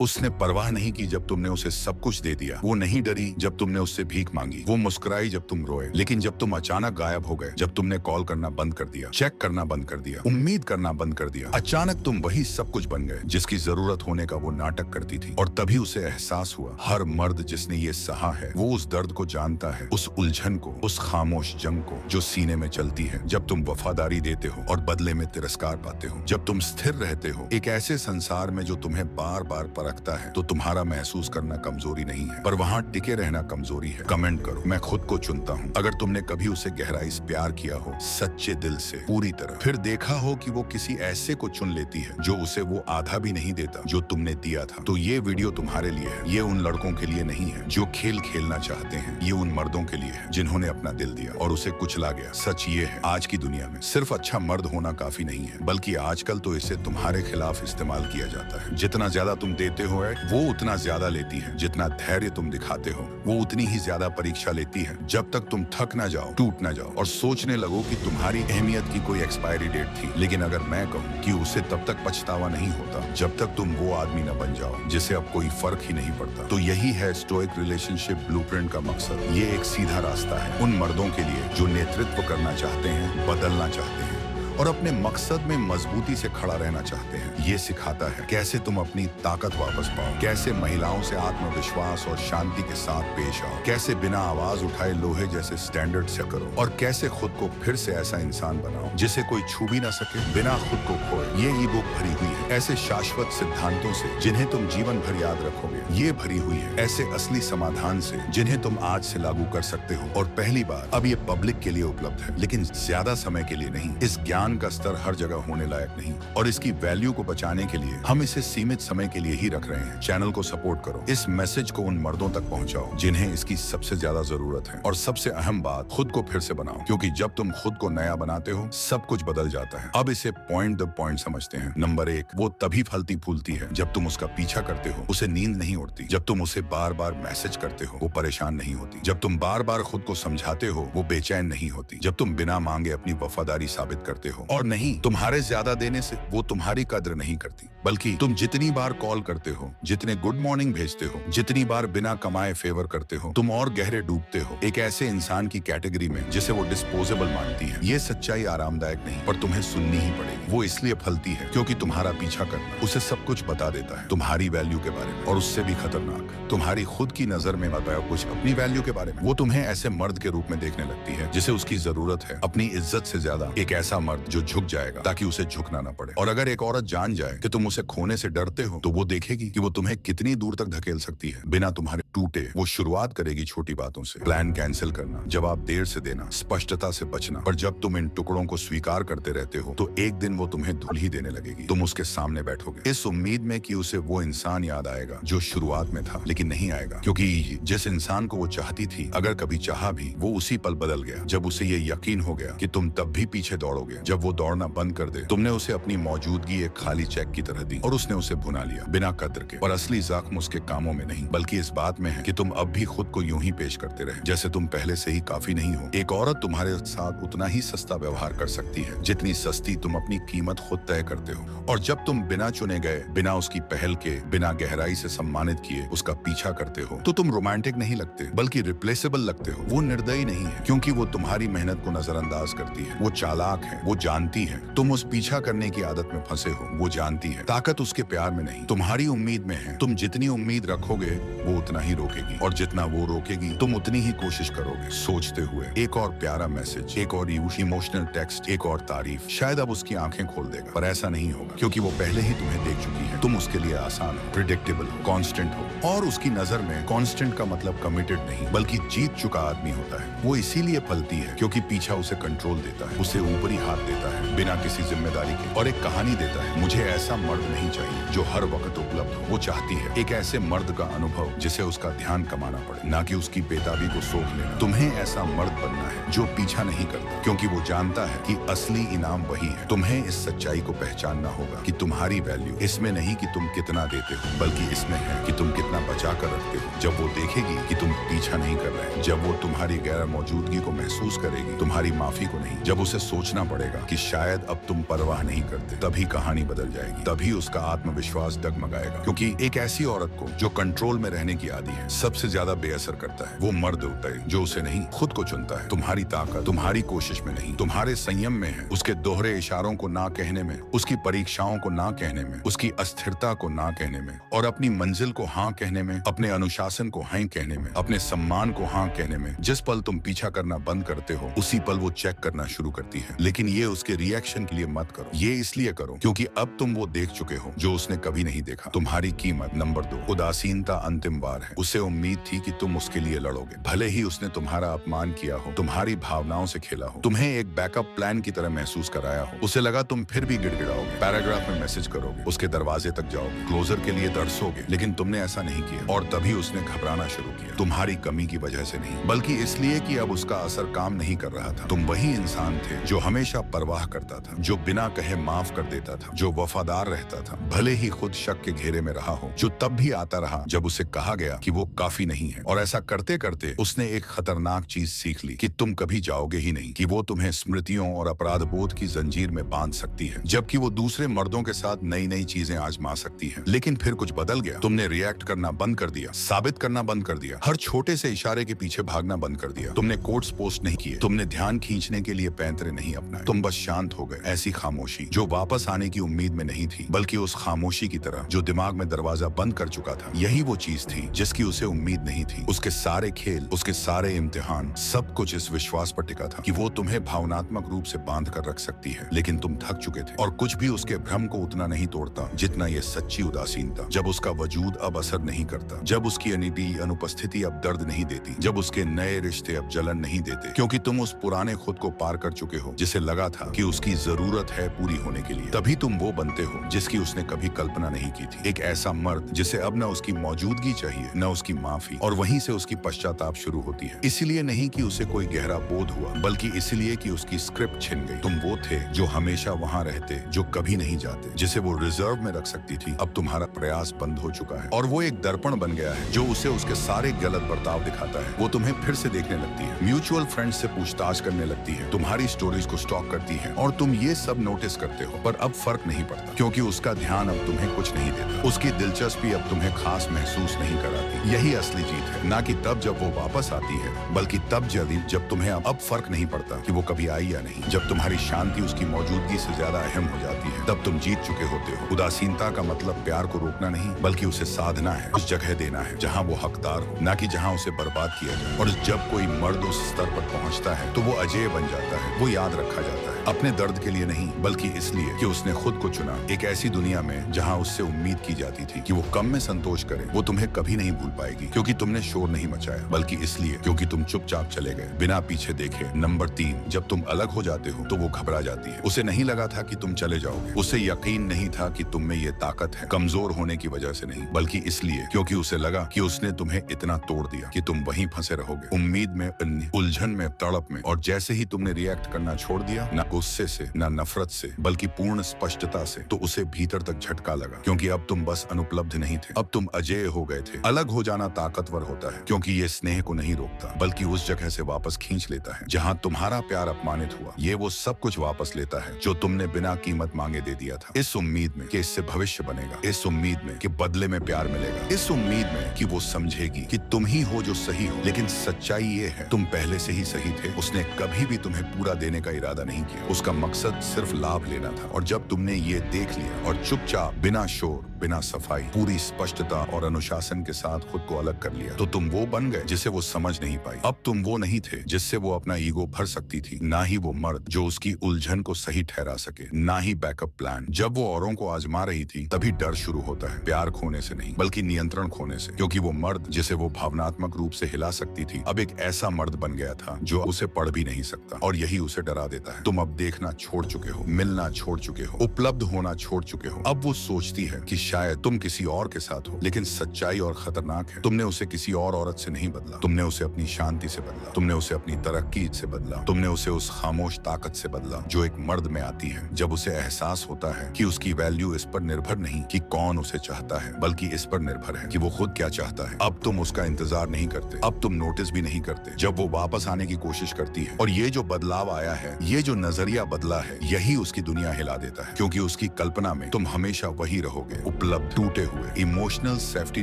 उसने परवाह नहीं की जब तुमने उसे सब कुछ दे दिया। वो नहीं डरी जब तुमने उससे भीख मांगी। वो मुस्कुराई जब तुम रोए। लेकिन जब तुम अचानक गायब हो गए, जब तुमने कॉल करना बंद कर दिया, चेक करना बंद कर दिया, उम्मीद करना बंद कर दिया, अचानक तुम वही सब कुछ बन गए जिसकी जरूरत होने का वो नाटक करती थी। और तभी उसे एहसास हुआ, हर मर्द जिसने ये सहा है वो उस दर्द को जानता है, उस उलझन को, उस खामोश जंग को जो सीने में चलती है जब तुम वफादारी देते हो और बदले में तिरस्कार पाते हो, जब तुम स्थिर रहते हो एक ऐसे संसार में जो तुम्हें बार बार परखता है। तो तुम्हारा महसूस करना कमजोरी नहीं है, पर वहाँ टिके रहना कमजोरी है। कमेंट करो, मैं खुद को चुनता हूँ। अगर तुमने कभी उसे गहराई से प्यार किया हो, सच्चे दिल से, पूरी तरह, फिर देखा हो कि वो किसी ऐसे को चुन लेती है जो उसे वो आधा भी नहीं देता जो तुमने दिया था, तो ये वीडियो तुम्हारे लिए है। ये उन लड़कों के लिए नहीं है जो खेल खेलना चाहते हैं, ये उन मर्दों के लिए है जिन्होंने अपना दिल दिया और उसे कुचला गया। सच ये है, आज की दुनिया में सिर्फ अच्छा मर्द होना काफी नहीं है, बल्कि आजकल तो इसे तुम्हारे खिलाफ इस्तेमाल किया जाता है। जितना ज्यादा तुम देते हो वो उतना ज्यादा लेती है। जितना धैर्य तुम दिखाते हो वो उतनी ही ज्यादा परीक्षा लेती है, जब तक तुम थक ना जाओ, टूट ना जाओ और सोचने लगो कि तुम्हारी अहमियत की कोई एक्सपायरी डेट थी। लेकिन अगर मैं कहूँ कि उसे तब तक पछतावा नहीं होता जब तक तुम वो आदमी न बन जाओ जिसे अब कोई फर्क ही नहीं पड़ता। तो यही है स्टोइक रिलेशनशिप ब्लूप्रिंट का मकसद। ये एक सीधा रास्ता है उन मर्दों के लिए जो नेतृत्व करना चाहते हैं, बदलना चाहते हैं और अपने मकसद में मजबूती से खड़ा रहना चाहते हैं। ये सिखाता है कैसे तुम अपनी ताकत वापस पाओ, कैसे महिलाओं से आत्मविश्वास और शांति के साथ पेश आओ, कैसे बिना आवाज उठाए लोहे जैसे स्टैंडर्ड सेट करो और कैसे खुद को फिर से ऐसा इंसान बनाओ जिसे कोई छू भी ना सके बिना खुद को खोए। ये ई बुक भरी हुई है ऐसे शाश्वत सिद्धांतों से जिन्हें तुम जीवन भर याद रखोगे। ये भरी हुई है ऐसे असली समाधान से जिन्हें तुम आज से लागू कर सकते हो। और पहली बार अब ये पब्लिक के लिए उपलब्ध है, लेकिन ज्यादा समय के लिए नहीं। इस ज्ञान का स्तर हर जगह होने लायक नहीं और इसकी वैल्यू को बचाने के लिए हम इसे सीमित समय के लिए ही रख रहे हैं। चैनल को सपोर्ट करो, इस मैसेज को उन मर्दों तक पहुंचाओ जिन्हें इसकी सबसे ज्यादा जरूरत है। और सबसे अहम बात, खुद को फिर से बनाओ, क्योंकि जब तुम खुद को नया बनाते हो सब कुछ बदल जाता है। अब इसे पॉइंट द पॉइंट समझते हैं। नंबर 1, वो तभी फलती फूलती है जब तुम उसका पीछा करते हो, उसे नींद नहीं उड़ती। जब तुम उसे बार बार मैसेज करते हो वो परेशान नहीं होती। जब तुम बार बार खुद को समझाते हो वो बेचैन नहीं होती। जब तुम बिना मांगे अपनी वफादारी साबित करते हो और नहीं तुम्हारे ज्यादा देने से वो तुम्हारी कद्र नहीं करती, बल्कि तुम जितनी बार कॉल करते हो, जितने गुड मॉर्निंग भेजते हो, जितनी बार बिना कमाए फेवर करते हो, तुम और गहरे डूबते हो एक ऐसे इंसान की कैटेगरी में जिसे वो डिस्पोजेबल मानती है। ये सच्चाई आरामदायक नहीं, पर तुम्हें सुननी ही पड़ेगी। वो इसलिए फलती है क्योंकि तुम्हारा पीछा करना उसे सब कुछ बता देता है तुम्हारी वैल्यू के बारे में, और उससे भी खतरनाक तुम्हारी खुद की नजर में बताओ कुछ अपनी वैल्यू के बारे में। वो तुम्हें ऐसे मर्द के रूप में देखने लगती है जिसे उसकी जरूरत है, अपनी इज्जत से ज्यादा। एक ऐसा मर्द जो झुक जाएगा ताकि उसे झुकना ना पड़े। और अगर एक औरत जान जाए कि तुम उसे खोने से डरते हो तो वो देखेगी कि वो तुम्हें कितनी दूर तक धकेल सकती है बिना तुम्हारे टूटे। वो शुरुआत करेगी छोटी बातों से, प्लान कैंसिल करना, जवाब देर से देना, स्पष्टता से बचना। पर जब तुम इन टुकड़ों को स्वीकार करते रहते हो तो एक दिन वो तुम्हें धुल ही देने लगेगी। तुम उसके सामने बैठोगे इस उम्मीद में कि उसे वो इंसान याद आएगा जो शुरुआत में था, लेकिन नहीं आएगा, क्योंकि जिस इंसान को वो चाहती थी, अगर कभी चाहा भी, वो उसी पल बदल गया जब उसे ये यकीन हो गया कि तुम तब भी पीछे दौड़ोगे जब वो दौड़ना बंद कर दे। तुमने उसे अपनी मौजूदगी एक खाली चेक की तरह दी और उसने उसे भुना लिया बिना कद्र के। और असली जख्म उसके कामों में नहीं, बल्कि इस बात में है कि तुम अब भी खुद को यूं ही पेश करते रहे जैसे तुम पहले से ही काफी नहीं हो। एक औरत तुम्हारे साथ उतना ही सस्ता व्यवहार कर सकती है जितनी सस्ती तुम अपनी कीमत खुद तय करते हो। और जब तुम बिना चुने गए, बिना उसकी पहल के, बिना गहराई से सम्मानित किए उसका पीछा करते हो तो तुम रोमांटिक नहीं लगते, बल्कि रिप्लेसेबल लगते हो। वो निर्दयी नहीं है क्योंकि वो तुम्हारी मेहनत को नजरअंदाज करती है। वो चालाक है, वो जानती है तुम उस पीछा करने की आदत में फंसे हो। वो जानती है ताकत उसके प्यार में नहीं, तुम्हारी उम्मीद में है। तुम जितनी उम्मीद रखोगे वो उतना ही रोकेगी, और जितना वो रोकेगी तुम उतनी ही कोशिश करोगे। सोचते हुए एक और प्यारा मैसेज, एक और इमोशनल टेक्स्ट, एक और तारीफ, शायद अब उसकी आंखें खोल देगा। पर ऐसा नहीं होगा क्योंकि वो पहले ही तुम्हें देख चुकी है। तुम उसके लिए आसान हो, प्रिडिक्टेबल हो, कांस्टेंट हो, और उसकी नजर में कांस्टेंट का मतलब कमिटेड नहीं बल्कि जीत चुका आदमी होता है। वो इसीलिए फलती है क्योंकि पीछा उसे कंट्रोल देता है, उसे ऊपरी हाथ देता है बिना किसी जिम्मेदारी के, और एक कहानी देता है। मुझे ऐसा मर्द नहीं चाहिए जो हर वक्त उपलब्ध हो। वो चाहती है एक ऐसे मर्द का अनुभव जिसे उसके उसका ध्यान कमाना पड़े, ना कि उसकी बेताबी को सोख लेना। तुम्हें ऐसा मर्द बनना है जो पीछा नहीं करता, क्योंकि वो जानता है कि असली इनाम वही है। तुम्हें इस सच्चाई को पहचानना होगा कि तुम्हारी वैल्यू इसमें नहीं कि तुम कितना देते हो, बल्कि इसमें है कि तुम कितना बचा कर रखते हो। जब वो देखेगी कि तुम पीछा नहीं कर रहे, जब वो तुम्हारी गैर मौजूदगी को महसूस करेगी, तुम्हारी माफी को नहीं, जब उसे सोचना पड़ेगा कि शायद अब तुम परवाह नहीं करते, तभी कहानी बदल जाएगी। तभी उसका आत्मविश्वास डगमगाएगा, क्योंकि एक ऐसी औरत को जो कंट्रोल में रहने की आदी है सबसे ज्यादा बेअसर करता है वो मर्द होता है जो उसे नहीं खुद को चुनता है। तुम्हारी ताकत तुम्हारी कोशिश में नहीं, तुम्हारे संयम में है, उसके दोहरे इशारों को ना कहने में, उसकी परीक्षाओं को ना कहने में, उसकी अस्थिरता को ना कहने में, और अपनी मंजिल को हाँ कहने में, अपने अनुशासन को हाँ कहने में, अपने सम्मान को हाँ कहने में। जिस पल तुम पीछा करना बंद करते हो उसी पल वो चेक करना शुरू करती है। लेकिन ये उसके रिएक्शन के लिए मत करो, ये इसलिए करो क्योंकि अब तुम वो देख चुके हो जो उसने कभी नहीं देखा। तुम्हारी कीमत। नंबर 2, उदासीनता अंतिम बार है। उसे उम्मीद थी कि तुम उसके लिए लड़ोगे, भले ही उसने तुम्हारा अपमान किया हो, तुम्हारी भावनाओं से खेला हो, तुम्हें एक बैकअप प्लान की तरह महसूस कराया हो। उसे लगा तुम फिर भी गिड़गिड़ाओगे, पैराग्राफ में मैसेज करोगे, उसके दरवाजे तक जाओगे, क्लोजर के लिए तरसोगे, लेकिन तुमने ऐसा नहीं किया। और तभी उसने घबराना शुरू किया, तुम्हारी कमी की वजह से नहीं, बल्कि इसलिए कि अब उसका असर काम नहीं कर रहा था। तुम वही इंसान थे जो हमेशा परवाह करता था, जो बिना कहे माफ कर देता था, जो वफादार रहता था, भले ही खुद शक के घेरे में रहा हो, जो तब भी आता रहा जब उसे कहा गया कि वो काफी नहीं है। और ऐसा करते करते उसने एक खतरनाक चीज सीख ली कि तुम कभी जाओगे ही नहीं, कि वो तुम्हें स्मृतियों और अपराध बोध की जंजीर में बांध सकती है, जबकि वो दूसरे मर्दों के साथ नई नई चीजें आजमा सकती है। लेकिन फिर कुछ बदल गया। तुमने रिएक्ट करना बंद कर दिया, साबित करना बंद कर दिया, हर छोटे से इशारे के पीछे भागना बंद कर दिया। तुमने कोट्स पोस्ट नहीं किए, तुमने ध्यान खींचने के लिए पैंतरे नहीं अपनाए, तुम बस शांत हो गए। ऐसी खामोशी जो वापस आने की उम्मीद में नहीं थी, बल्कि उस खामोशी की तरह जो दिमाग में दरवाजा बंद कर चुका था। यही वो चीज थी जिसकी उसे उम्मीद नहीं थी। उसके सारे खेल, उसके सारे इम्तिहान, सब कुछ इस विश्वास पर टिका था कि वो तुम्हें भावनात्मक रूप से बांध कर रख सकती है। लेकिन तुम थक चुके थे, और कुछ भी उसके भ्रम को उतना नहीं तोड़ता जितना ये सच्ची उदासीनता। जब उसका वजूद अब असर नहीं करता, जब उसकी अनुपस्थिति अब दर्द नहीं देती, जब उसके नए रिश्ते अब जलन नहीं देते, क्योंकि तुम उस पुराने खुद को पार कर चुके हो जिसे लगा था कि उसकी जरूरत है पूरी होने के लिए। तभी तुम वो बनते हो जिसकी उसने कभी कल्पना नहीं की थी। एक ऐसा मर्द जिसे अब न उसकी मौजूदगी चाहिए, न उसकी माफी, और वहीं से उसकी पश्चाताप शुरू होती है। इसलिए नहीं कि उसे कोई गहरा बोध हुआ, बल्कि इसलिए कि उसकी स्क्रिप्ट छिन गई। तुम वो थे जो हमेशा वहां रहते, जो कभी नहीं जाते, जिसे वो रिजर्व में रख सकती थी। अब तुम्हारा प्रयास बंद हो चुका है, और वो एक दर्पण बन गया है जो उसे उसके सारे गलत बर्ताव दिखाता है। वो तुम्हें फिर से देखने लगती है, म्यूचुअल फ्रेंड से पूछताछ करने लगती है, तुम्हारी स्टोरीज को स्टॉक करती है, और तुम ये सब नोटिस करते हो। पर अब फर्क नहीं पड़ता, क्योंकि उसका ध्यान अब तुम्हें कुछ नहीं देता, उसकी दिलचस्पी अब तुम्हें खास महसूस नहीं कराती। यही असली जीत है, ना कि तब जब वो वापस आती है, बल्कि तब जब तुम्हें अब फर्क नहीं पड़ता कि वो कभी आई या नहीं। जब तुम्हारी शांति उसकी मौजूदगी से ज्यादा अहम हो जाती है, तब तुम जीत चुके होते हो। उदासीनता का मतलब प्यार को रोकना नहीं, बल्कि उसे साधना है, उस जगह देना है जहाँ वो हकदार हो, ना कि जहाँ उसे बर्बाद किया जाए। और जब कोई मर्द उस स्तर पर पहुँचता है तो वो अजेय बन जाता है, वो याद रखा जाता है, अपने दर्द के लिए नहीं, बल्कि इसलिए कि उसने खुद को चुना। एक ऐसी दुनिया में जहाँ उससे उम्मीद की जाती थी कि वो कम में संतोष करे, वो तुम्हें कभी नहीं भूल पाएगी, क्योंकि तुमने शोर नहीं मचाया, बल्कि इसलिए क्योंकि तुम चुपचाप चले गए, बिना पीछे देखे। नंबर 3, जब तुम अलग हो जाते हो तो वो घबरा जाती है। उसे नहीं लगा था कि तुम चले जाओगे, उसे यकीन नहीं था कि तुम में ये ताकत है, कमजोर होने की वजह से नहीं, बल्कि इसलिए क्योंकि उसे लगा कि उसने तुम्हें इतना तोड़ दिया कि तुम वहीं फंसे रहोगे, उम्मीद में, उलझन में, तड़प में। और जैसे ही तुमने रिएक्ट करना छोड़ दिया, ना गुस्से से, ना नफरत से, बल्कि पूर्ण स्पष्टता से, तो उसे भीतर तक झटका लगा, क्योंकि अब तुम बस अनुपलब्ध नहीं थे, अब तुम अजेय हो गए थे। अलग हो जाना ताकतवर होता है, क्योंकि ये स्नेह को नहीं रोकता, बल्कि उस जगह से वापस खींच लेता है जहाँ तुम्हारा प्यार अपमानित हुआ। ये वो सब कुछ वापस लेता है जो तुमने बिना कीमत मांगे दे दिया था, इस उम्मीद में कि इससे भविष्य बनेगा, इस उम्मीद में कि बदले में प्यार मिलेगा, इस उम्मीद में कि वो समझेगी कि तुम ही हो जो सही हो। लेकिन सच्चाई ये है, तुम पहले से ही सही थे। उसने कभी भी तुम्हें पूरा देने का इरादा नहीं किया, उसका मकसद सिर्फ लाभ लेना था। और जब तुमने ये देख लिया और चुपचाप, बिना शोर, बिना सफाई, पूरी स्पष्टता और अनुशासन के साथ खुद को अलग कर लिया, तो तुम वो बन गए जिसे वो समझ नहीं पाई। अब तुम वो नहीं थे जिससे वो अपना ईगो भर सकती थी, ना ही वो मर्द जो उसकी उलझन को सही ठहरा सके, ना ही बैकअप प्लान। जब वो औरों को आजमा रही थी, तभी डर शुरू होता है, प्यार खोने से नहीं, बल्कि नियंत्रण खोने से, क्योंकि वो मर्द जिसे वो भावनात्मक रूप से हिला सकती थी, अब एक ऐसा मर्द बन गया था जो उसे पढ़ भी नहीं सकता, और यही उसे डरा देता है। तुम अब अब देखना छोड़ चुके हो, मिलना छोड़ चुके हो, उपलब्ध होना छोड़ चुके हो। अब वो सोचती है कि शायद तुम किसी और के साथ हो, लेकिन सच्चाई और खतरनाक है। तुमने उसे किसी और औरत से नहीं बदला, तुमने उसे अपनी शांति से बदला, तुमने उसे अपनी तरक्की से बदला, तुमने उसे उस खामोश ताकत से बदला जो एक मर्द में आती है जब उसे एहसास होता है कि उसकी वैल्यू इस पर निर्भर नहीं कि कौन उसे चाहता है, बल्कि इस पर निर्भर है कि वो खुद क्या चाहता है। अब तुम उसका इंतजार नहीं करते, अब तुम नोटिस भी नहीं करते जब वो वापस आने की कोशिश करती है। और ये जो बदलाव आया है, ये जो नजरिया बदला है, यही उसकी दुनिया हिला देता है, क्योंकि उसकी कल्पना में तुम हमेशा वही रहोगे, उपलब्ध, टूटे हुए, इमोशनल सेफ्टी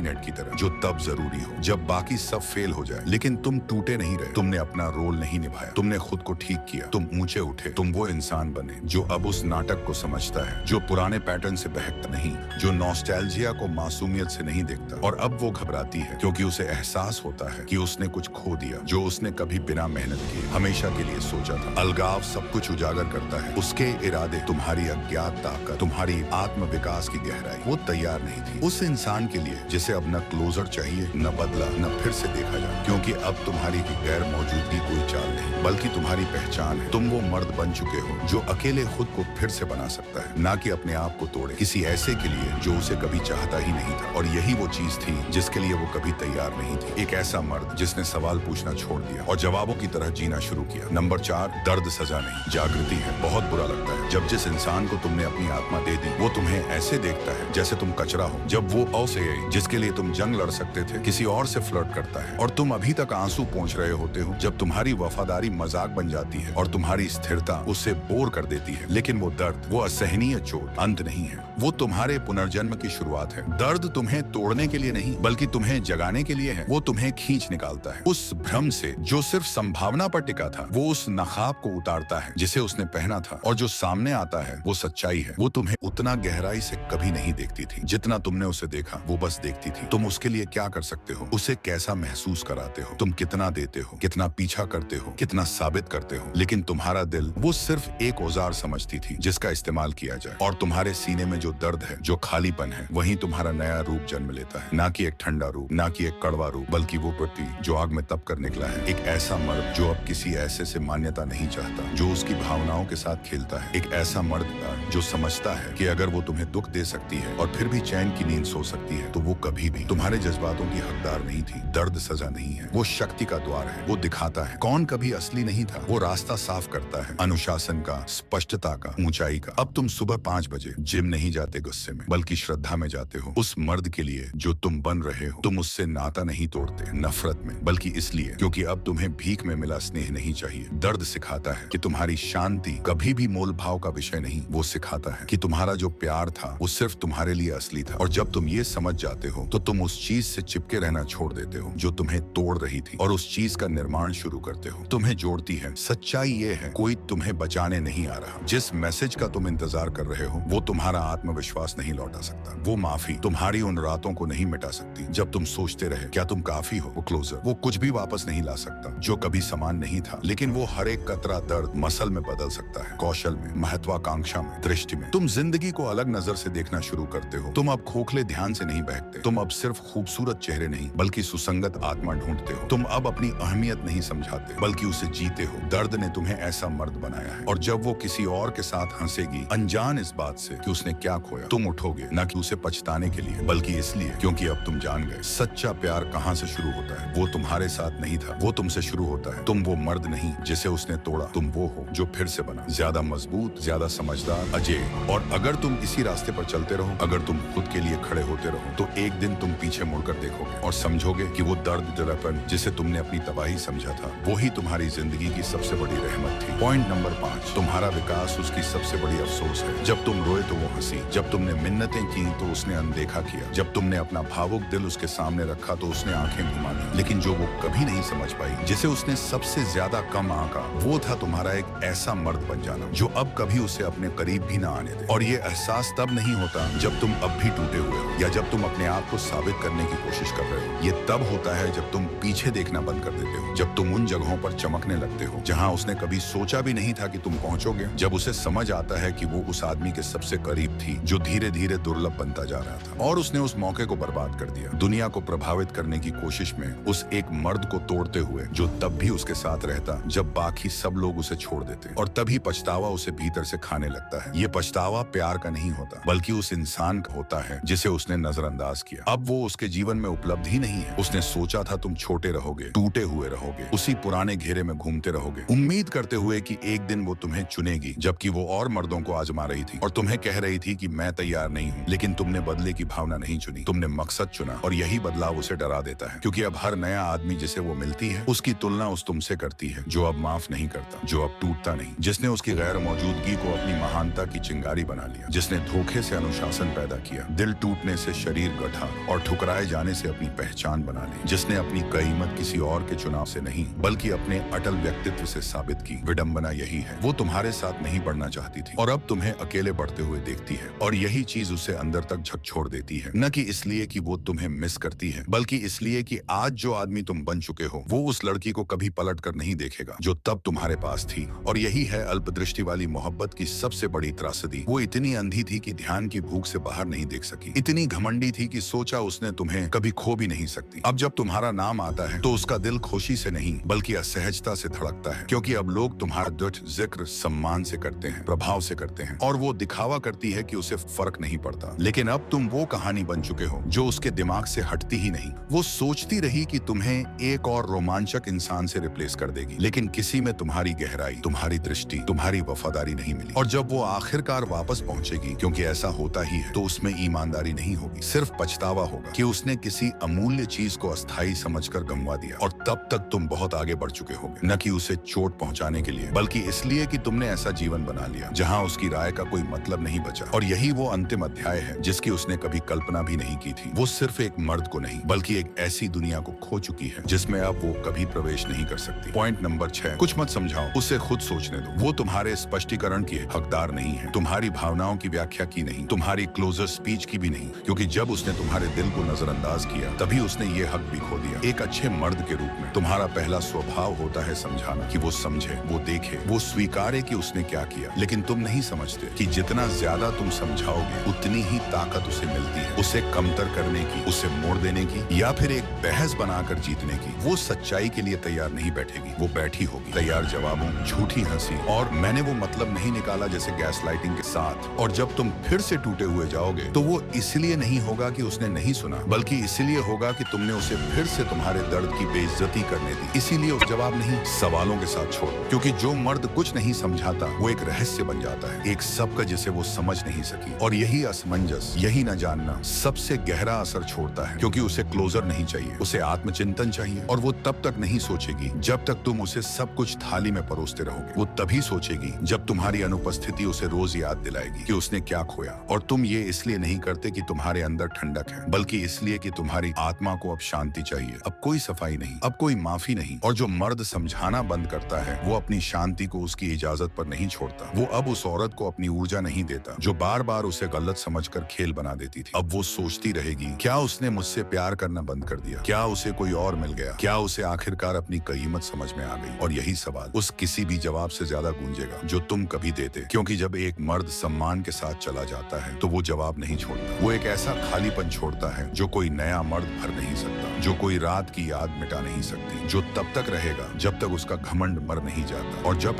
नेट की तरह, जो तब जरूरी हो जब बाकी सब फेल हो जाए। लेकिन तुम टूटे नहीं रहे, तुमने अपना रोल नहीं निभाया, तुमने खुद को ठीक किया, तुम ऊंचे उठे, तुम वो इंसान बने जो अब उस नाटक को समझता है, जो पुराने पैटर्न से बहकता नहीं, जो नॉस्टैल्जिया को मासूमियत से नहीं देखता। और अब वो घबराती है क्योंकि उसे एहसास होता है कि उसने कुछ खो दिया जो उसने कभी बिना मेहनत किए हमेशा के लिए सोचा था। अलगाव सब कुछ उजागर करता है, उसके इरादे, तुम्हारी अज्ञात ताकत, तुम्हारी आत्म विकास की गहराई। वो तैयार नहीं थी उस इंसान के लिए जिसे अब न क्लोजर चाहिए, न बदला, न फिर से देखा जाए, क्योंकि अब तुम्हारी गैर मौजूदगी कोई चाल नहीं बल्कि तुम्हारी पहचान है। तुम वो मर्द बन चुके हो जो अकेले खुद को फिर से बना सकता है, ना कि अपने आप को तोड़े किसी ऐसे के लिए जो उसे कभी चाहता ही नहीं था। और यही वो चीज थी जिसके लिए वो कभी तैयार नहीं थी, एक ऐसा मर्द जिसने सवाल पूछना छोड़ दिया और जवाबों की तरह जीना शुरू किया। नंबर 4, दर्द सजा नहीं, जागृति है। बहुत बुरा लगता है जब जिस इंसान को तुमने अपनी आत्मा दे दी वो तुम्हें ऐसे देखता है जैसे तुम कचरा हो। जब वो औसे जिसके लिए तुम जंग लड़ सकते थे किसी और से फ्लर्ट करता है और तुम अभी तक आंसू पोंछ रहे होते हो। जब तुम्हारी वफादारी मजाक बन जाती है और तुम्हारी स्थिरता उससे बोर कर देती है। लेकिन वो दर्द, वो असहनीय चोट अंत नहीं है, वो तुम्हारे पुनर्जन्म की शुरुआत है। दर्द तुम्हें तोड़ने के लिए नहीं बल्कि तुम्हें जगाने के लिए है। वो तुम्हें खींच निकालता है उस भ्रम से जो सिर्फ संभावना पर टिका था। वो उस नकाब को उतारता है जिसे उसने पहना था, और जो सामने आता है वो सच्चाई है। वो तुम्हें उतना गहराई से कभी नहीं देखती थी जितना तुमने उसे देखा। वो बस देखती थी तुम उसके लिए क्या कर सकते हो, उसे कैसा महसूस कराते हो, तुम कितना देते हो, कितना पीछा करते हो, कितना साबित करते हो। लेकिन तुम्हारा दिल वो सिर्फ एक औजार समझती थी जिसका इस्तेमाल किया जाए। और तुम्हारे सीने में जो दर्द है, जो खालीपन है, वही तुम्हारा नया रूप जन्म लेता है। ना कि एक ठंडा रूप, ना कि एक कड़वा रूप, बल्कि वो पति जो आग में तप कर निकला है। एक ऐसा मर्द जो अब किसी ऐसे से मान्यता नहीं चाहता, जो उसकी भावनाओं के साथ खेलता है। एक ऐसा मर्द जो समझता है कि अगर वो तुम्हें दुख दे सकती है और फिर भी चैन की नींद सो सकती है तो वो कभी भी तुम्हारे जज्बातों की हकदार नहीं थी। दर्द सजा नहीं है, वो शक्ति का द्वार है। वो दिखाता है कौन कभी असली नहीं था। वो रास्ता साफ करता है, अनुशासन का, स्पष्टता का, ऊंचाई का। अब तुम सुबह 5 बजे जिम नहीं जाते गुस्से में, बल्कि श्रद्धा में जाते हो। उस मर्द के लिए जो तुम बन रहे हो। तुम उससे नाता नहीं तोड़ते नफरत में, बल्कि इसलिए क्योंकि अब तुम्हें भीख में मिला स्नेह नहीं चाहिए। दर्द सिखाता है कि तुम्हारी शांति कभी भी मोल भाव का विषय नहीं। वो सिखाता है कि तुम्हारा जो प्यार था वो सिर्फ तुम्हारे लिए असली था। और जब तुम ये समझ जाते हो तो तुम उस चीज से चिपके रहना छोड़ देते हो जो तुम्हें तोड़ रही थी, और उस चीज का निर्माण शुरू करते हो। तुम्हें जोड़ती है। सच्चाई ये है, कोई तुम्हें बचाने नहीं आ रहा। जिस मैसेज का तुम इंतजार कर रहे हो वो तुम्हारा आत्मविश्वास नहीं लौटा सकता। वो माफी तुम्हारी उन रातों को नहीं मिटा सकती जब तुम सोचते रहे क्या तुम काफी हो। वो क्लोजर वो कुछ भी वापस नहीं ला सकता जो कभी समान नहीं था। लेकिन वो हर एक कतरा दर्द मसल में बदल सकता है, कौशल में, महत्वाकांक्षा में, दृष्टि में। तुम जिंदगी को अलग नजर से देखना शुरू करते हो। तुम अब खोखले ध्यान से नहीं बहकते। तुम अब सिर्फ खूबसूरत चेहरे नहीं बल्कि सुसंगत आत्मा ढूंढते हो। तुम अब अपनी अहमियत नहीं समझाते बल्कि उसे जीते हो। दर्द ने तुम्हें ऐसा मर्द बनाया है, और जब वो किसी और के साथ हंसेगी अनजान इस बात से कि उसने क्या खोया, तुम उठोगे न कि उसे पछताने के लिए बल्कि इसलिए क्योंकि अब तुम जान गए सच्चा प्यार कहाँ से शुरू होता है। वो तुम्हारे साथ नहीं था, वो तुमसे शुरू होता है। तुम वो मर्द नहीं जिसे उसने तोड़ा, तुम वो हो जो फिर से बना, ज्यादा मजबूत, ज्यादा समझदार, अजय। और अगर तुम इसी रास्ते पर चलते रहो, अगर तुम खुद के लिए खड़े होते रहो, तो एक दिन तुम पीछे मुड़कर देखोगे और समझोगे कि वो दर्द दर्दपन जिसे तुमने अपनी तबाही समझा था वो ही तुम्हारी जिंदगी की सबसे बड़ी रहमत थी। पॉइंट नंबर 5, तुम्हारा विकास उसकी सबसे बड़ी अफसोस है। जब तुम रोए तो वो हंसी, जब तुमने मिन्नतें की तो उसने अनदेखा किया, जब तुमने अपना भावुक दिल उसके सामने रखा तो उसने आंखें घुमा दी। लेकिन जो वो कभी नहीं समझ पाई, जिसे उसने सबसे ज्यादा कम आंका, वो था तुम्हारा एक ऐसा मर्द बन जाना जो अब कभी उसे अपने करीब भी ना आने दे। और ये एहसास तब नहीं होता जब तुम अब भी टूटे हुए हो या जब तुम अपने आप को साबित करने की कोशिश कर रहे हो। ये तब होता है जब तुम पीछे देखना बंद कर देते हो, जब तुम उन जगहों पर चमकने लगते हो जहां उसने कभी सोचा भी नहीं था कि तुम पहुंचोगे। जब उसे समझ आता है कि वो उस आदमी के सबसे करीब थी जो धीरे धीरे दुर्लभ बनता जा रहा था, और उसने उस मौके को बर्बाद कर दिया दुनिया को प्रभावित करने की कोशिश में, उस एक मर्द को तोड़ते हुए जो तब भी उसके साथ रहता जब बाकी सब लोग उसे छोड़ देते। और तभी पछतावा उसे भीतर से खाने लगता है। ये पछतावा प्यार का नहीं होता, बल्कि उस इंसान का होता है जिसे उसने नजरअंदाज किया। अब वो उसके जीवन में उपलब्ध ही नहीं है। उसने सोचा था तुम छोटे रहोगे, टूटे हुए रहोगे, उसी पुराने घेरे में घूमते रहोगे, उम्मीद करते हुए कि एक दिन वो तुम्हें चुनेगी, जबकि वो और मर्दों को आजमा रही थी और तुम्हें कह रही थी कि मैं तैयार नहीं हूँ। लेकिन तुमने बदले की भावना नहीं चुनी, तुमने मकसद चुना, और यही बदलाव उसे डरा देता है, क्योंकि अब हर नया आदमी जिसे वो मिलती है उसकी तुलना उस तुमसे करती है, जो अब माफ नहीं करता, जो अब टूटता नहीं, जिसने उसकी गैर मौजूदगी को अपनी महानता की चिंगारी बना लिया, जिसने धोखे से अनुशासन पैदा किया, दिल टूटने से शरीर गढ़ा और ठुकराए जाने से अपनी पहचान बना ली, जिसने अपनी कीमत किसी और के चुनाव से नहीं बल्कि अपने अटल व्यक्तित्व से साबित की। विडंबना यही है, वो तुम्हारे साथ नहीं बढ़ना चाहती थी और अब तुम्हें अकेले बढ़ते हुए देखती है, और यही चीज उसे अंदर तक झकझोर देती है, न कि इसलिए कि वो तुम्हें मिस करती है, बल्कि इसलिए कि आज जो आदमी तुम बन चुके हो वो उस लड़की को कभी पलट कर नहीं देखेगा जो तब तुम्हारे पास थी। और यही है अल्पदृष्टि वाली मोहब्बत की सबसे बड़ी त्रासदी। वो इतनी अंधी थी कि ध्यान की भूख से बाहर नहीं देख सकी, इतनी घमंडी थी कि सोचा उसने तुम्हें कभी खो भी नहीं सकती। अब जब तुम्हारा नाम आता है तो उसका दिल खुशी से नहीं बल्कि असहजता से धड़कता है, क्योंकि अब लोग तुम्हारा जिक्र सम्मान से करते हैं, प्रभाव से करते हैं, और वो दिखावा करती है कि उसे फर्क नहीं पड़ता। लेकिन अब तुम वो कहानी बन चुके हो जो उसके दिमाग से हटती ही नहीं। वो सोचती रही कि तुम्हें एक और रोमांचक इंसान से रिप्लेस कर देगी, लेकिन किसी में तुम्हारी गहराई, तुम्हारी दृष्टि, तुम्हारी वफादारी नहीं मिली। और जब वो आखिरकार वापस पहुंचेगी, क्योंकि ऐसा होता ही है, तो उसमें ईमानदारी नहीं होगी, सिर्फ पछतावा होगा कि उसने किसी अमूल्य चीज को अस्थायी समझकर गंवा दिया। और तब तक तुम बहुत आगे बढ़ चुके होगे, न कि उसे चोट पहुंचाने के लिए, बल्कि इसलिए कि तुमने ऐसा जीवन बना लिया जहां उसकी राय का कोई मतलब नहीं बचा। और यही वो अंतिम अध्याय है जिसकी उसने कभी कल्पना भी नहीं की थी। वो सिर्फ एक मर्द को नहीं बल्कि एक ऐसी दुनिया को खो चुकी है जिसमें अब वो कभी प्रवेश नहीं कर सकती। पॉइंट नंबर 6, कुछ मत समझाओ, उसे खुद सोचने दो। वो तुम्हारे स्पष्टीकरण की हकदार नहीं है, तुम्हारी भावनाओं की व्याख्या की नहीं, तुम्हारी क्लोजर स्पीच की भी नहीं, क्योंकि जब उसने तुम्हारे दिल को नजरअंदाज किया तभी उसने ये हक भी खो दिया। एक अच्छे मर्द के रूप में तुम्हारा पहला स्वभाव होता है समझाना, कि वो समझे, वो देखे, वो स्वीकारे कि उसने क्या किया। लेकिन तुम नहीं समझते कि जितना ज्यादा तुम समझाओगे उतनी ही ताकत उसे मिलती है, उसे कमतर करने की, उसे मोड़ देने की, या फिर एक बहस बनाकर जीतने की। वो सच्चाई के लिए तैयार नहीं बैठेगी, वो बैठी होगी तैयार जवाबों, झूठी हंसी और मैंने वो मतलब नहीं निकाला जैसे गैस लाइटिंग के साथ। और जब तुम फिर से टूटे हुए जाओगे तो वो इसलिए नहीं होगा कि उसने नहीं सुना, बल्कि इसलिए होगा कि तुमने उसे फिर से तुम्हारे दर्द की बेइज्जती करने दी। इसीलिए उस जवाब नहीं, सवालों के साथ छोड़, क्योंकि जो मर्द कुछ नहीं समझाता वो एक रहस्य बन जाता है, एक सबका जिसे वो समझ नहीं सकी। और यही असमंजस, यही न जानना सबसे गहरा असर छोड़ता है, क्योंकि उसे क्लोजर नहीं चाहिए, उसे आत्मचिंतन चाहिए। और वो तब तक नहीं सोचेगी जब तक तुम उसे सब कुछ थाली में परोसते रहोगे। वो तभी सोचेगी जब तुम्हारी अनुपस्थिति उसे रोज याद दिलाएगी कि उसने क्या खोया। और तुम ये इसलिए नहीं करते कि तुम्हारे अंदर ठंडक है, बल्कि इसलिए कि तुम्हारी आत्मा को अब शांति चाहिए, अब कोई सफाई नहीं, अब कोई माफी नहीं। और जो मर्द समझाना बंद करता है वो अपनी शांति को उसकी इजाजत पर नहीं छोड़ता। वो अब उस औरत को अपनी ऊर्जा नहीं देता जो बार बार उसे गलत समझकर खेल बना देती थी। अब वो सोचती रहेगी, क्या उसने मुझसे प्यार करना बंद कर दिया, क्या उसे कोई और मिल गया, क्या उसे आखिरकार अपनी कीमत समझ में आ गई। और यही सवाल उस किसी भी जवाब से ज्यादा गूंजेगा जो तुम कभी देते, क्योंकि जब एक मर्द सम्मान के साथ चला जाता है तो वो जवाब नहीं छोड़ता, वो एक ऐसा खालीपन छोड़ता है जो कोई नया मर्द भर नहीं सकता, जो कोई रात की याद मिटा नहीं सकती, जो तब तक रहेगा जब तक उसका घमंड मर नहीं जाता। और जब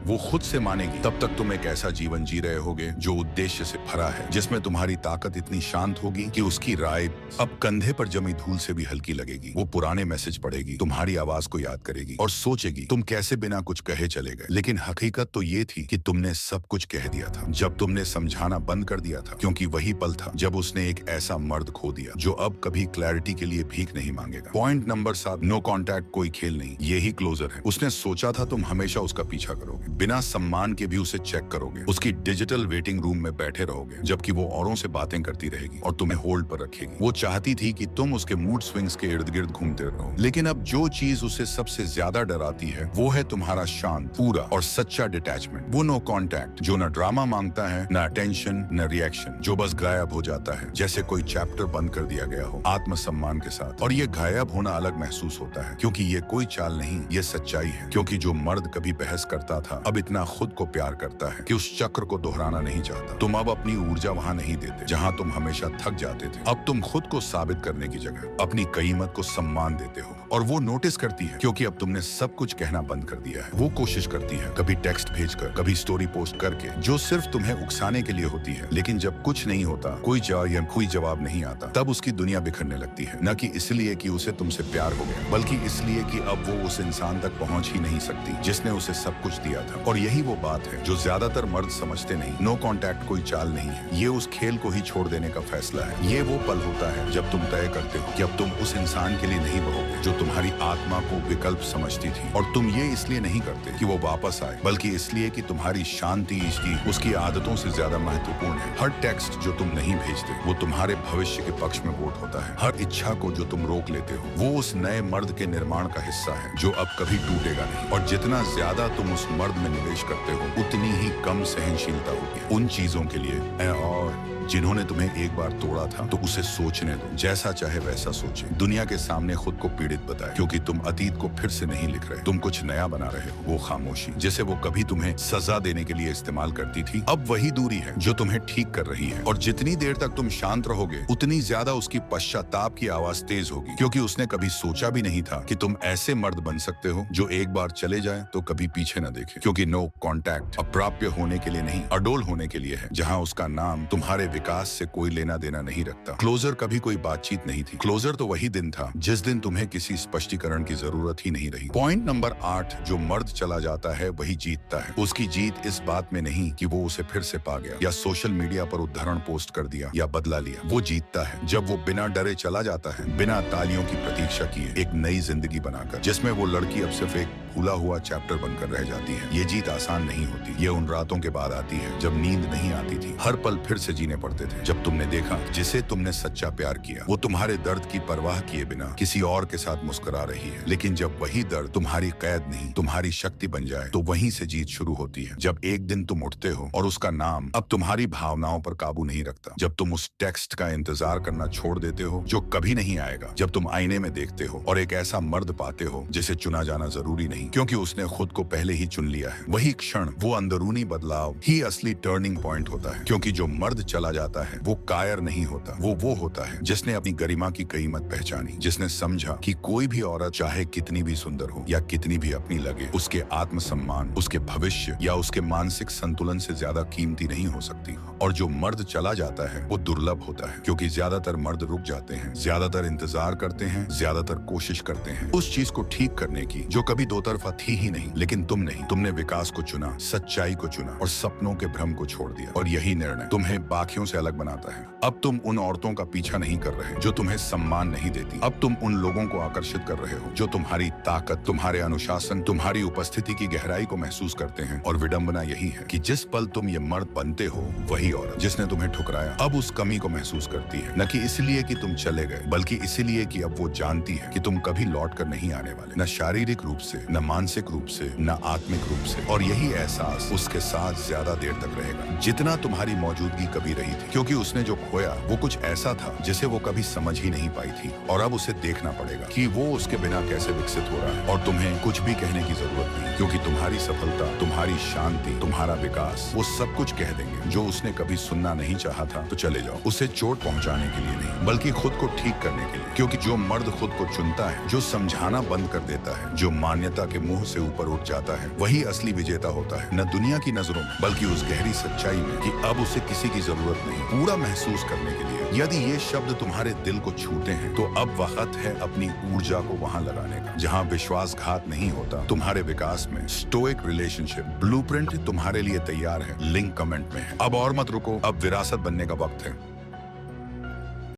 वो खुद से मानेगी तब तक तुम एक ऐसा जीवन जी रहे होगे जो उद्देश्य से भरा है, जिसमें तुम्हारी ताकत इतनी शांत होगी कि उसकी राय अब कंधे पर जमी धूल से भी हल्की लगेगी। वो पुराने मैसेज पढ़ेगी, तुम्हारी आवाज को याद करेगी और सोचेगी तुम कैसे बिना कुछ कहे चले गए। लेकिन हकीकत तो ये थी कि तुमने सब कुछ कह दिया था जब तुमने समझाना बंद कर दिया था, क्योंकि वही पल था जब उसने एक ऐसा मर्द खो दिया जो अब कभी क्लैरिटी के लिए भीख नहीं मांगेगा। पॉइंट नंबर 7, नो कॉन्टैक्ट कोई खेल नहीं, यही क्लोजर है। उसने सोचा था तुम हमेशा उसका पीछा करोगे, बिना सम्मान के भी उसे चेक करोगे, उसकी डिजिटल वेटिंग रूम में बैठे रहोगे जबकि वो औरों से बातें करती रहेगी और तुम्हें होल्ड पर रखेगी। वो चाहती थी कि तुम उसके मूड स्विंग्स के इर्द गिर्द घूमते रहो। लेकिन अब जो चीज उसे सबसे ज्यादा डराती है वो है तुम्हारा शांत, पूरा और सच्चा डिटैचमेंट। वो नो कॉन्टैक्ट जो न ड्रामा मांगता है, न अटेंशन, न रिएक्शन, जो बस गायब हो जाता है जैसे कोई चैप्टर बंद कर दिया गया हो आत्मसम्मान के साथ। और ये गायब होना अलग महसूस होता है, क्योंकि ये कोई चाल नहीं, ये सच्चाई है। क्योंकि जो मर्द कभी बहस करता था अब इतना खुद को प्यार करता है कि उस चक्र को दोहराना नहीं चाहता। तुम अब अपनी ऊर्जा वहां नहीं देते जहां तुम हमेशा थक जाते थे। अब तुम खुद को साबित करने की जगह अपनी कीमत को सम्मान देते हो। और वो नोटिस करती है, क्योंकि अब तुमने सब कुछ कहना बंद कर दिया। दिया है। वो कोशिश करती है, कभी टेक्स्ट भेजकर, कभी स्टोरी पोस्ट करके, जो सिर्फ तुम्हें उकसाने के लिए होती है। लेकिन जब कुछ नहीं होता, कोई जवाब नहीं आता, तब उसकी दुनिया बिखरने लगती है। न कि इसलिए कि उसे तुमसे प्यार हो गया, बल्कि इसलिए कि अब वो उस इंसान तक पहुंच ही नहीं सकती जिसने उसे सब कुछ दिया था। और यही वो बात है जो ज्यादातर मर्द समझते नहीं। नो कांटेक्ट कोई चाल नहीं है, ये उस खेल को ही छोड़ देने का फैसला है। ये वो पल होता है जब तुम तय करते हो कि अब तुम उस इंसान के लिए नहीं बहोगे जो तुम्हारी आत्मा को विकल्प समझती थी। और तुम ये इसलिए नहीं करते कि वो वापस आए, बल्कि इसलिए कि तुम्हारी शांति उसकी आदतों से ज्यादा महत्वपूर्ण है। हर टेक्स्ट जो तुम नहीं भेजते वो तुम्हारे भविष्य के पक्ष में वोट होता है। हर इच्छा को जो तुम रोक लेते हो वो उस नए मर्द के निर्माण का हिस्सा है जो अब कभी टूटेगा नहीं। और जितना ज्यादा तुम उस मर्द में निवेश करते हो, उतनी ही कम सहनशीलता होगी उन चीजों के लिए और जिन्होंने तुम्हें एक बार तोड़ा था। तो उसे सोचने दो, जैसा चाहे वैसा सोचे। दुनिया के सामने खुद को पीड़ित बताए, क्योंकि तुम अतीत को फिर से नहीं लिख रहे, तुम कुछ नया बना रहे हो। वो खामोशी जिसे वो कभी तुम्हें सजा देने के लिए इस्तेमाल करती थी, अब वही दूरी है जो तुम्हें ठीक कर रही है। और जितनी देर तक तुम शांत रहोगे, उतनी ज्यादा उसकी पश्चाताप की आवाज तेज होगी, क्योंकि उसने कभी सोचा भी नहीं था कि तुम ऐसे मर्द बन सकते हो जो एक बार चले जाए तो कभी पीछे न देखे। क्योंकि नो कॉन्टैक्ट अप्राप्य होने के लिए नहीं, अडोल होने के लिए है, जहाँ उसका नाम तुम्हारे विकास से कोई लेना देना नहीं रखता। क्लोजर कभी कोई बातचीत नहीं थी। क्लोजर तो वही दिन था जिस दिन तुम्हें किसी स्पष्टीकरण की जरूरत ही नहीं रही। पॉइंट नंबर 8, जो मर्द चला जाता है वही जीतता है। उसकी जीत इस बात में नहीं कि वो उसे फिर से पा गया या सोशल मीडिया पर उदाहरण पोस्ट कर दिया या बदला लिया। वो जीतता है जब वो बिना डरे चला जाता है, बिना तालियों की प्रतीक्षा किए, एक नई जिंदगी बनाकर, जिसमें वो लड़की अब सिर्फ एक भूला हुआ चैप्टर बनकर रह जाती है। ये जीत आसान नहीं होती। ये उन रातों के बाद आती है जब नींद नहीं आती थी, हर पल फिर से जीने पड़ते थे, जब तुमने देखा जिसे तुमने सच्चा प्यार किया वो तुम्हारे दर्द की परवाह किए बिना किसी और के साथ मुस्कुरा रही है। लेकिन जब वही दर्द तुम्हारी कैद नहीं, तुम्हारी शक्ति बन जाए, तो वहीं से जीत शुरू होती है। जब एक दिन तुम उठते हो और उसका नाम अब तुम्हारी भावनाओं पर काबू नहीं रखता, जब तुम उस टेक्स्ट का इंतजार करना छोड़ देते हो जो कभी नहीं आएगा, जब तुम आईने में देखते हो और एक ऐसा मर्द पाते हो जिसे चुना जाना जरूरी नहीं, क्योंकि उसने खुद को पहले ही चुन लिया है, वही क्षण, वो अंदरूनी बदलाव ही असली टर्निंग पॉइंट होता है। क्योंकि जो मर्द चला जाता है वो कायर नहीं होता, वो होता है जिसने अपनी गरिमा की कीमत पहचानी, जिसने समझा कि कोई भी औरत चाहे कितनी भी सुंदर हो या कितनी भी अपनी लगे, उसके आत्मसम्मान, उसके भविष्य या उसके मानसिक संतुलन से ज्यादा कीमती नहीं हो सकती। और जो मर्द चला जाता है वो दुर्लभ होता है, क्योंकि ज्यादातर मर्द रुक जाते हैं, ज्यादातर इंतजार करते हैं, ज्यादातर कोशिश करते हैं उस चीज को ठीक करने की जो कभी दो तरफा थी ही नहीं। लेकिन तुम नहीं, तुमने विकास को चुना, सच्चाई को चुना और सपनों के भ्रम को छोड़ दिया। और यही निर्णय तुम्हें बाकियों से अलग बनाता है। अब तुम उन औरतों का पीछा नहीं कर रहे जो तुम्हें सम्मान नहीं देती। अब तुम उन लोगों को आकर्षित कर रहे हो जो तुम्हारी ताकत, तुम्हारे अनुशासन, तुम्हारी उपस्थिति की गहराई को महसूस करते हैं। और विडंबना यही है कि जिस पल तुम ये मर्द बनते हो, वही औरत जिसने तुम्हें ठुकराया अब उस कमी को महसूस करती है, न कि इसलिए कि तुम चले गए, बल्कि इसलिए कि अब वो जानती है कि तुम कभी लौट कर नहीं आने वाले, न शारीरिक रूप से, न मानसिक रूप से, न आत्मिक रूप से। और यही एहसास उसके साथ ज्यादा देर तक रहेगा जितना तुम्हारी मौजूदगी कभी रही थी, क्योंकि उसने जो खोया वो कुछ ऐसा था जिसे वो कभी समझ ही नहीं पाई थी। और अब उसे देखना पड़ेगा कि वो उसके बिना कैसे विकसित हो रहा है। और तुम्हें कुछ भी कहने की जरूरत नहीं, क्योंकि तुम्हारी सफलता, तुम्हारी शांति, तुम्हारा विकास, वो सब कुछ कह देंगे जो उसने कभी सुनना नहीं चाहा था। तो चले जाओ, उसे चोट पहुंचाने के लिए नहीं, बल्कि खुद को ठीक करने के लिए। क्योंकि जो मर्द खुद को चुनता है, जो समझाना बंद कर देता है, जो मान्यता के मुंह से ऊपर उठ जाता है, वही असली विजेता होता है। न दुनिया की नजरों में, बल्कि उस गहरी सच्चाई में कि अब उसे किसी की जरूरत नहीं, पूरा महसूस करने के लिए। यदि ये शब्द तुम्हारे दिल को छूते हैं, तो अब वक्त है अपनी ऊर्जा को वहां लगाने का जहां विश्वासघात नहीं होता। तुम्हारे विकास में स्टोइक रिलेशनशिप ब्लूप्रिंट तुम्हारे लिए तैयार है। लिंक कमेंट में है। अब और मत रुको, अब विरासत बनने का वक्त है।